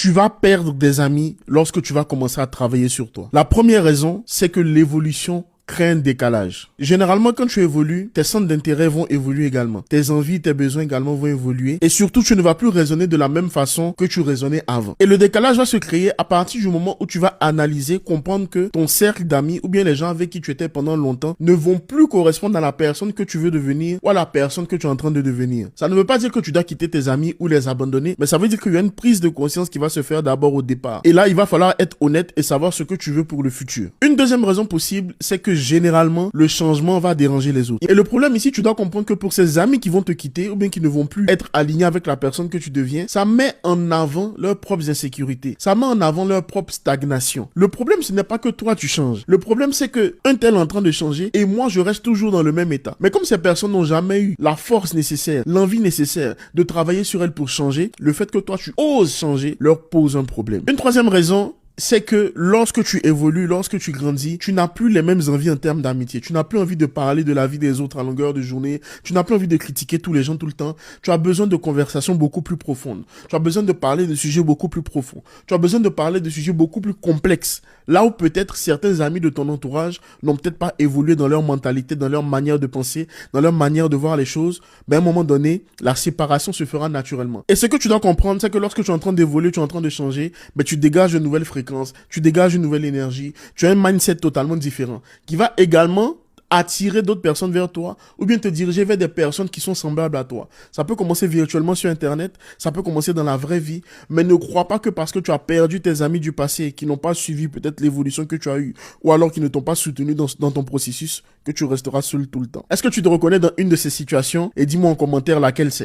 tu vas perdre des amis lorsque tu vas commencer à travailler sur toi. La première raison, c'est que l'évolution crée un décalage. Généralement, quand tu évolues, tes centres d'intérêt vont évoluer également. Tes envies, tes besoins également vont évoluer. Et surtout, tu ne vas plus raisonner de la même façon que tu raisonnais avant. Et le décalage va se créer à partir du moment où tu vas analyser, comprendre que ton cercle d'amis ou bien les gens avec qui tu étais pendant longtemps ne vont plus correspondre à la personne que tu veux devenir ou à la personne que tu es en train de devenir. Ça ne veut pas dire que tu dois quitter tes amis ou les abandonner, mais ça veut dire qu'il y a une prise de conscience qui va se faire d'abord au départ. Et là, il va falloir être honnête et savoir ce que tu veux pour le futur. Une deuxième raison possible, c'est que généralement, le changement va déranger les autres. Et le problème ici, tu dois comprendre que pour ces amis qui vont te quitter ou bien qui ne vont plus être alignés avec la personne que tu deviens, ça met en avant leurs propres insécurités. Ça met en avant leur propre stagnation. Le problème, ce n'est pas que toi, tu changes. Le problème, c'est que un tel est en train de changer et moi, je reste toujours dans le même état. Mais comme ces personnes n'ont jamais eu la force nécessaire, l'envie nécessaire de travailler sur elles pour changer, le fait que toi, tu oses changer leur pose un problème. Une troisième raison, c'est que lorsque tu évolues, lorsque tu grandis, tu n'as plus les mêmes envies en termes d'amitié. Tu n'as plus envie de parler de la vie des autres à longueur de journée. Tu n'as plus envie de critiquer tous les gens tout le temps. Tu as besoin de conversations beaucoup plus profondes. Tu as besoin de parler de sujets beaucoup plus profonds. Tu as besoin de parler de sujets beaucoup plus complexes. Là où peut-être certains amis de ton entourage n'ont peut-être pas évolué dans leur mentalité, dans leur manière de penser, dans leur manière de voir les choses, mais à un moment donné, la séparation se fera naturellement. Et ce que tu dois comprendre, c'est que lorsque tu es en train d'évoluer, tu es en train de changer, mais tu dégages de nouvelles fréquences, tu dégages une nouvelle énergie, tu as un mindset totalement différent qui va également attirer d'autres personnes vers toi ou bien te diriger vers des personnes qui sont semblables à toi. Ça peut commencer virtuellement sur Internet, ça peut commencer dans la vraie vie, mais ne crois pas que parce que tu as perdu tes amis du passé qui n'ont pas suivi peut-être l'évolution que tu as eue ou alors qui ne t'ont pas soutenu dans ton processus que tu resteras seul tout le temps. Est-ce que tu te reconnais dans une de ces situations et dis-moi en commentaire laquelle c'est?